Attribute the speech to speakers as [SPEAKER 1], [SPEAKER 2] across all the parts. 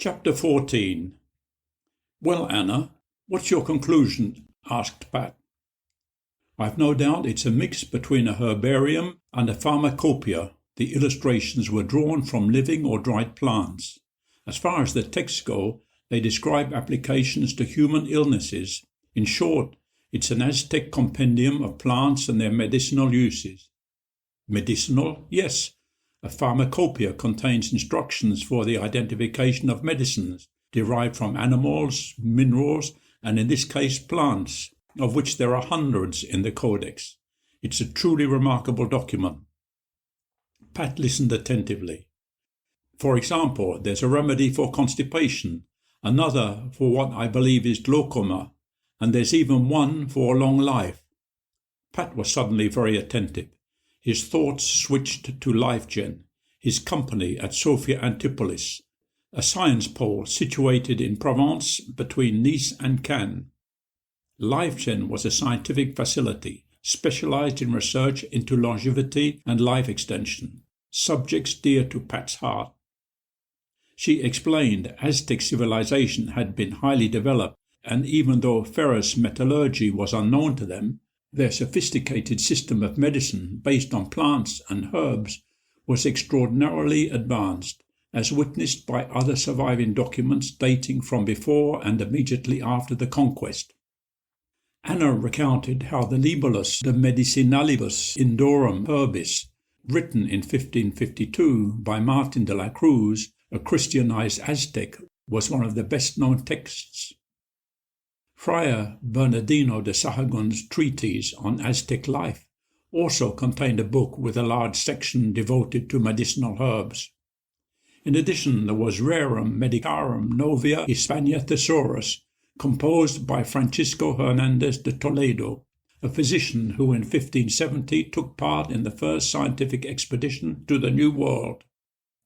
[SPEAKER 1] Chapter 14. "Well, Anna, what's your conclusion?" asked Pat. "I've no doubt it's a mix between a herbarium and a pharmacopoeia. The illustrations were drawn from living or dried plants. As far as the texts go, they describe applications to human illnesses. In short, it's an Aztec compendium of plants and their medicinal uses." "Medicinal? Yes. A pharmacopoeia contains instructions for the identification of medicines derived from animals, minerals, and in this case plants, of which there are hundreds in the Codex. It's a truly remarkable document." Pat listened attentively. "For example, there's a remedy for constipation, another for what I believe is glaucoma, and there's even one for long life." Pat was suddenly very attentive. His thoughts switched to LifeGen, his company at Sophia Antipolis, a science pole situated in Provence between Nice and Cannes. LifeGen was a scientific facility specialized in research into longevity and life extension, subjects dear to Pat's heart. She explained Aztec civilization had been highly developed, and even though ferrous metallurgy was unknown to them, their sophisticated system of medicine based on plants and herbs was extraordinarily advanced, as witnessed by other surviving documents dating from before and immediately after the conquest. Anna recounted how the Libellus de Medicinalibus Indorum Herbis, written in 1552 by Martin de la Cruz, a Christianized Aztec, was one of the best-known texts. Friar Bernardino de Sahagun's treatise on Aztec life also contained a book with a large section devoted to medicinal herbs. In addition, there was Rerum Medicarum Novia Hispania Thesaurus, composed by Francisco Hernandez de Toledo, a physician who in 1570 took part in the first scientific expedition to the New World,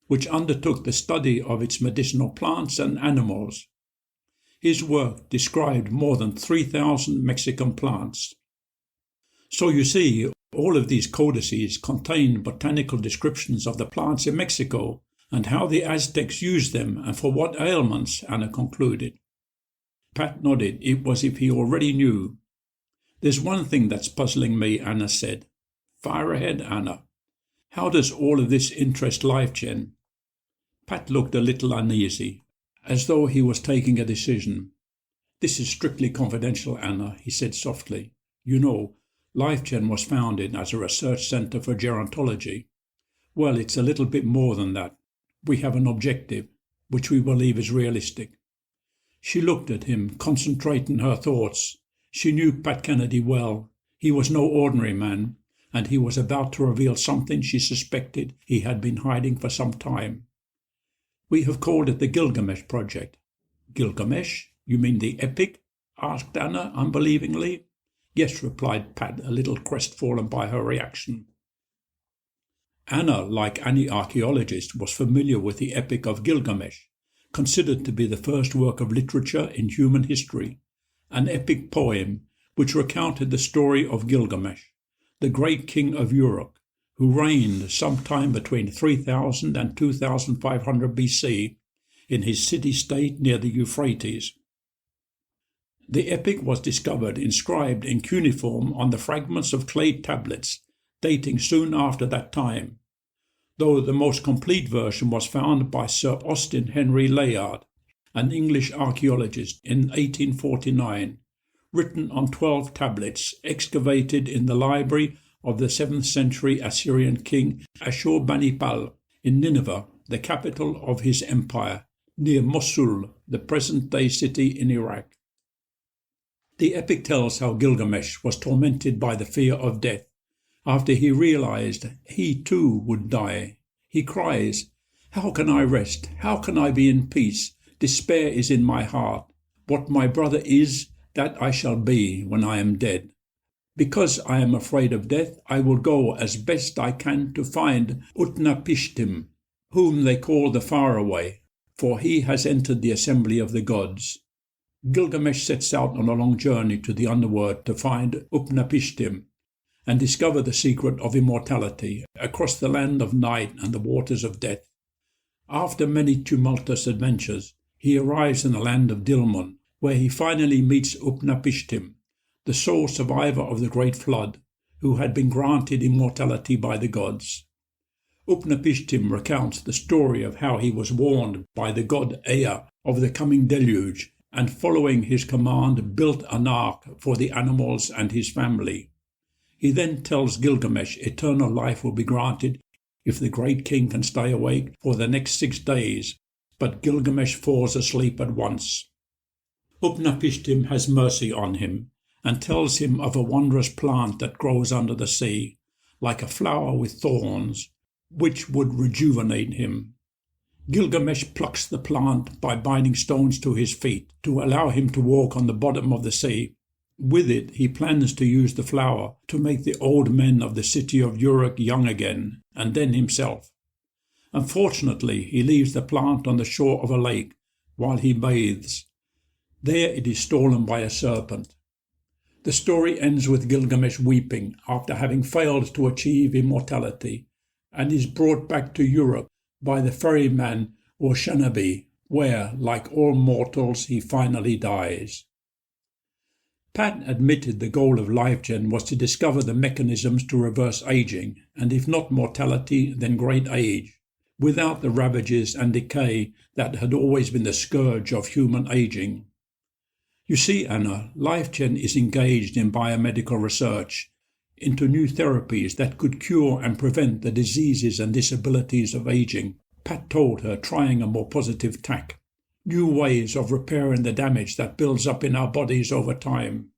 [SPEAKER 1] which undertook the study of its medicinal plants and animals. His work described more than 3,000 Mexican plants. So you see, all of these codices contain botanical descriptions of the plants in Mexico and how the Aztecs used them and for what ailments, Anna concluded. Pat nodded. It was as if he already knew. "There's one thing that's puzzling me," Anna said. "Fire ahead, Anna. How does all of this interest LifeGen?" Pat looked a little uneasy, as though he was taking a decision. "This is strictly confidential, Anna," he said softly. "You know, LifeGen was founded as a research center for gerontology. Well, it's a little bit more than that. We have an objective, which we believe is realistic." She looked at him, concentrating her thoughts. She knew Pat Kennedy well. He was no ordinary man, and he was about to reveal something she suspected he had been hiding for some time. "We have called it the Gilgamesh Project." "Gilgamesh? You mean the epic?" asked Anna unbelievingly. "Yes," replied Pat, a little crestfallen by her reaction. Anna, like any archaeologist, was familiar with the Epic of Gilgamesh, considered to be the first work of literature in human history, an epic poem which recounted the story of Gilgamesh, the great king of Uruk, who reigned sometime between 3000 and 2500 BC in his city-state near the Euphrates. The epic was discovered inscribed in cuneiform on the fragments of clay tablets dating soon after that time, though the most complete version was found by Sir Austin Henry Layard, an English archaeologist, in 1849, written on 12 tablets excavated in the library of the 7th century Assyrian king Ashurbanipal in Nineveh, the capital of his empire, near Mosul, the present-day city in Iraq. The epic tells how Gilgamesh was tormented by the fear of death. After he realized he too would die, he cries, "How can I rest? How can I be in peace? Despair is in my heart. What my brother is, that I shall be when I am dead. Because I am afraid of death, I will go as best I can to find Utnapishtim, whom they call the Faraway, for he has entered the assembly of the gods." Gilgamesh sets out on a long journey to the underworld to find Utnapishtim and discover the secret of immortality across the land of night and the waters of death. After many tumultuous adventures, he arrives in the land of Dilmun, where he finally meets Upnapishtim, the sole survivor of the Great Flood, who had been granted immortality by the gods. Upnapishtim recounts the story of how he was warned by the god Ea of the coming deluge, and following his command built an ark for the animals and his family. He then tells Gilgamesh eternal life will be granted if the great king can stay awake for the next 6 days, but Gilgamesh falls asleep at once. Upnapishtim has mercy on him and tells him of a wondrous plant that grows under the sea, like a flower with thorns, which would rejuvenate him. Gilgamesh plucks the plant by binding stones to his feet to allow him to walk on the bottom of the sea. With it, he plans to use the flower to make the old men of the city of Uruk young again, and then himself. Unfortunately, he leaves the plant on the shore of a lake while he bathes. There it is stolen by a serpent. The story ends with Gilgamesh weeping after having failed to achieve immortality, and is brought back to Uruk by the ferryman Shanabi, where, like all mortals, he finally dies. Pat admitted the goal of LifeGen was to discover the mechanisms to reverse aging, and if not mortality, then great age, without the ravages and decay that had always been the scourge of human aging. You see, Anna, LifeGen is engaged in biomedical research into new therapies that could cure and prevent the diseases and disabilities of aging, Pat told her, trying a more positive tack. New ways of repairing the damage that builds up in our bodies over time.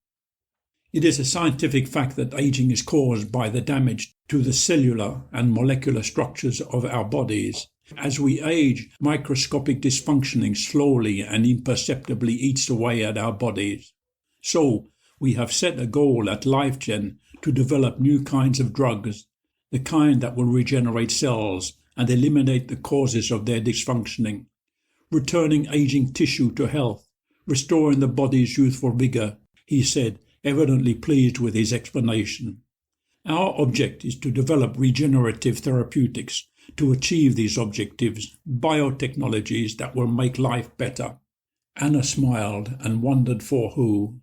[SPEAKER 1] It is a scientific fact that aging is caused by the damage to the cellular and molecular structures of our bodies. As we age, microscopic dysfunctioning slowly and imperceptibly eats away at our bodies. So, we have set a goal at LifeGen to develop new kinds of drugs, the kind that will regenerate cells and eliminate the causes of their dysfunctioning, returning aging tissue to health, restoring the body's youthful vigour, he said, evidently pleased with his explanation. Our object is to develop regenerative therapeutics to achieve these objectives, biotechnologies that will make life better. Anna smiled and wondered for who.